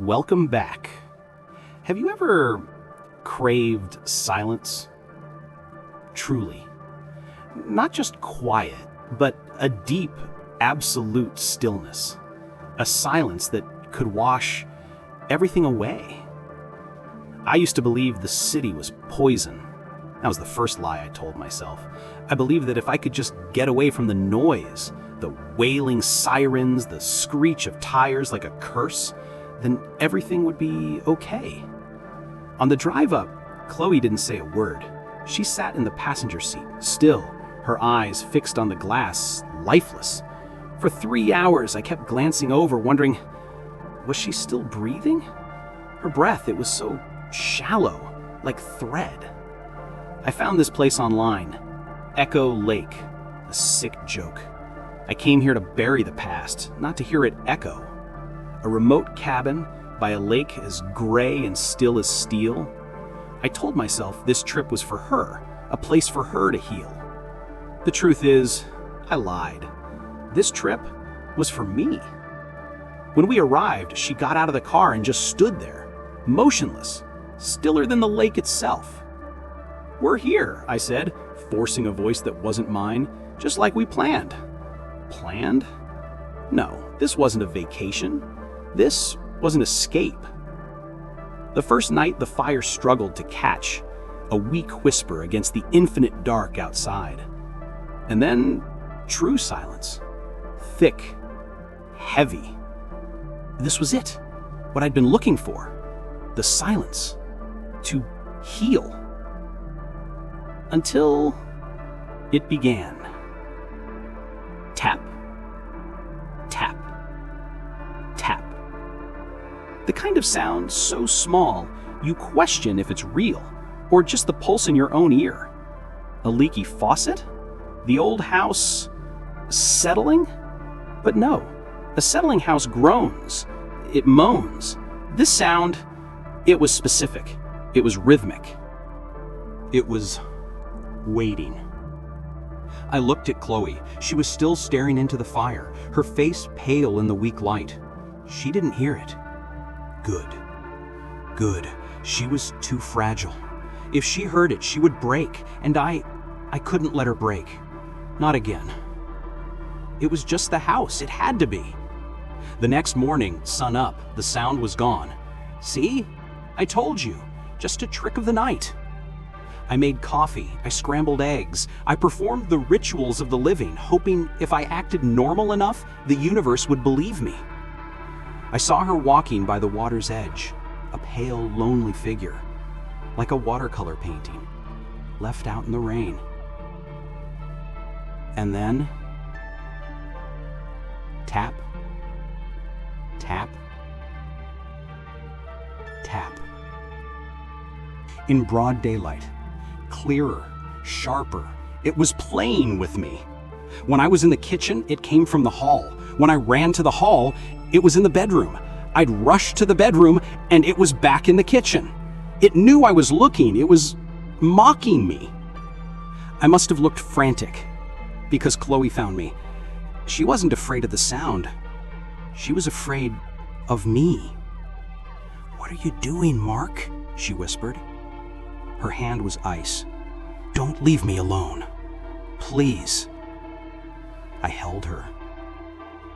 Welcome back. Have you ever craved silence? Truly. Not just quiet, but a deep, absolute stillness. A silence that could wash everything away. I used to believe the city was poison. That was the first lie I told myself. I believed that if I could just get away from the noise, the wailing sirens, the screech of tires like a curse, then everything would be okay. On the drive up, Chloe didn't say a word. She sat in the passenger seat, still, her eyes fixed on the glass, lifeless. For 3 hours, I kept glancing over, wondering, was she still breathing? Her breath, it was so shallow, like thread. I found this place online, Echo Lake, a sick joke. I came here to bury the past, not to hear it echo. A remote cabin by a lake as gray and still as steel. I told myself this trip was for her, a place for her to heal. The truth is, I lied. This trip was for me. When we arrived, she got out of the car and just stood there, motionless, stiller than the lake itself. "We're here," I said, forcing a voice that wasn't mine, just like we planned. Planned? No, this wasn't a vacation. This was an escape. The first night, the fire struggled to catch, a weak whisper against the infinite dark outside. And then, true silence. Thick, heavy. This was it, what I'd been looking for. The silence. To heal. Until it began. Tap. Tap. Tap. The kind of sound so small, you question if it's real, or just the pulse in your own ear. A leaky faucet? The old house settling? But no, a settling house groans. It moans. This sound, it was specific. It was rhythmic. It was waiting. I looked at Chloe. She was still staring into the fire, her face pale in the weak light. She didn't hear it. Good. Good. She was too fragile. If she heard it, she would break, and I couldn't let her break. Not again. It was just the house. It had to be. The next morning, sun up, the sound was gone. See? I told you. Just a trick of the night. I made coffee, I scrambled eggs, I performed the rituals of the living, hoping if I acted normal enough, the universe would believe me. I saw her walking by the water's edge, a pale, lonely figure, like a watercolor painting, left out in the rain. And then, tap, tap, tap. In broad daylight, clearer, sharper, it was playing with me. When I was in the kitchen, it came from the hall. When I ran to the hall, it was in the bedroom. I'd rush to the bedroom, and it was back in the kitchen. It knew I was looking. It was mocking me. I must have looked frantic, because Chloe found me. She wasn't afraid of the sound. She was afraid of me. "What are you doing, Mark?" she whispered. Her hand was ice. "Don't leave me alone. Please." I held her.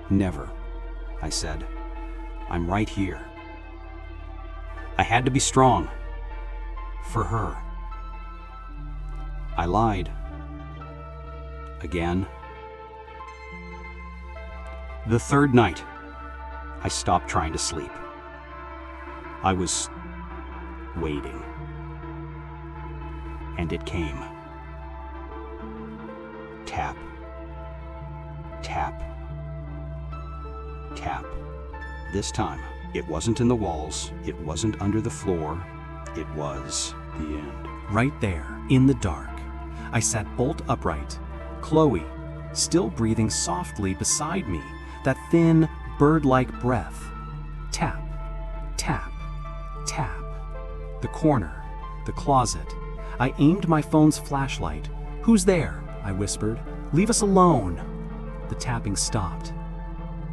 "Never," I said. "I'm right here." I had to be strong. For her. I lied. Again. The third night, I stopped trying to sleep. I was waiting. And it came. Tap. Tap. Tap. This time, it wasn't in the walls, it wasn't under the floor, it was the end. Right there, in the dark, I sat bolt upright, Chloe, still breathing softly beside me, that thin, bird-like breath. Tap, tap, tap. The corner, the closet. I aimed my phone's flashlight. "Who's there?" I whispered. "Leave us alone." The tapping stopped.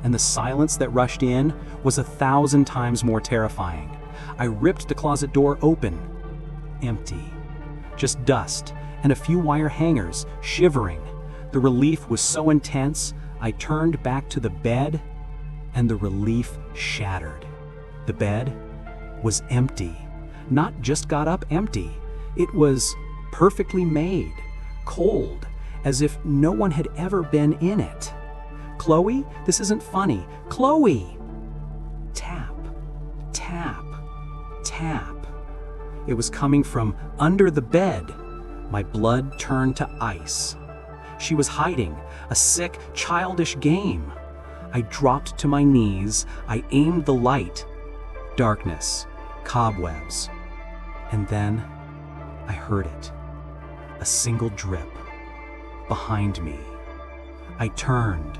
and the silence that rushed in was 1,000 times more terrifying. I ripped the closet door open. Empty. Just dust and a few wire hangers, shivering. The relief was so intense, I turned back to the bed, and the relief shattered. The bed was empty. Not just got up empty. It was perfectly made, cold, as if no one had ever been in it. Chloe, this isn't funny. Chloe! Tap, tap, tap. It was coming from under the bed. My blood turned to ice. She was hiding, a sick, childish game. I dropped to my knees. I aimed the light. Darkness, cobwebs. And then I heard it. A single drip. Behind me. I turned.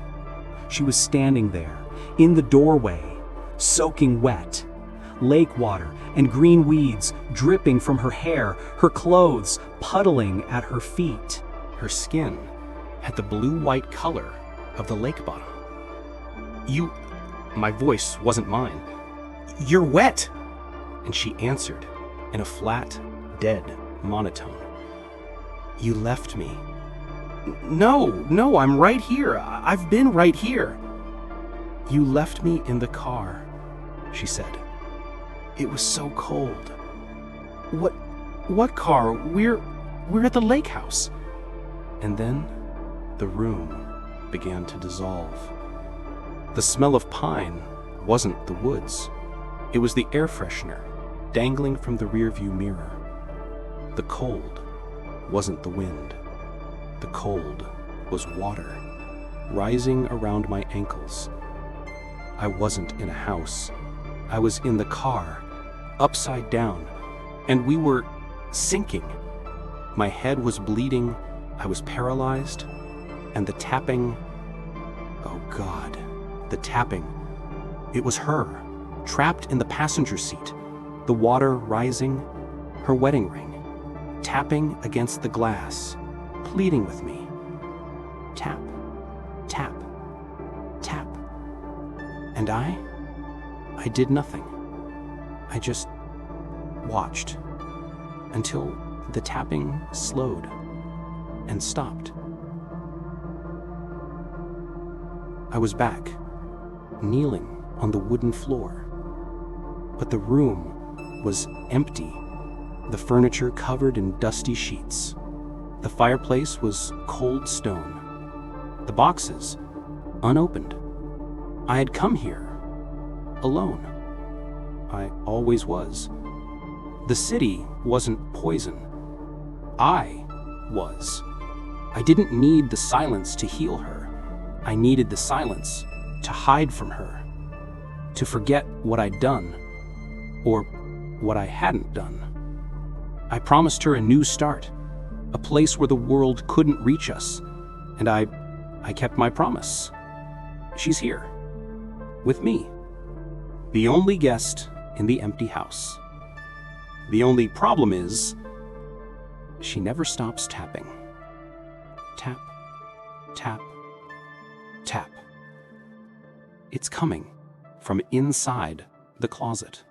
She was standing there, in the doorway, soaking wet. Lake water and green weeds dripping from her hair, her clothes puddling at her feet. Her skin had the blue-white color of the lake bottom. My voice wasn't mine. You're wet! And she answered in a flat, dead monotone. You left me. No, I'm right here. I've been right here. You left me in the car, she said. It was so cold. What car? We're at the lake house. And then the room began to dissolve. The smell of pine wasn't the woods. It was the air freshener dangling from the rearview mirror. The cold wasn't the wind. The cold was water, rising around my ankles. I wasn't in a house. I was in the car, upside down, and we were sinking. My head was bleeding, I was paralyzed, and the tapping, oh God, the tapping. It was her, trapped in the passenger seat, the water rising, her wedding ring, tapping against the glass, pleading with me. Tap, tap, tap. And I did nothing. I just watched until the tapping slowed and stopped. I was back, kneeling on the wooden floor. But the room was empty, the furniture covered in dusty sheets. The fireplace was cold stone. The boxes unopened. I had come here alone. I always was. The city wasn't poison. I was. I didn't need the silence to heal her. I needed the silence to hide from her, to forget what I'd done, or what I hadn't done. I promised her a new start, a place where the world couldn't reach us, and I kept my promise. She's here, with me, the only guest in the empty house. The only problem is, she never stops tapping. Tap, tap, tap. It's coming from inside the closet.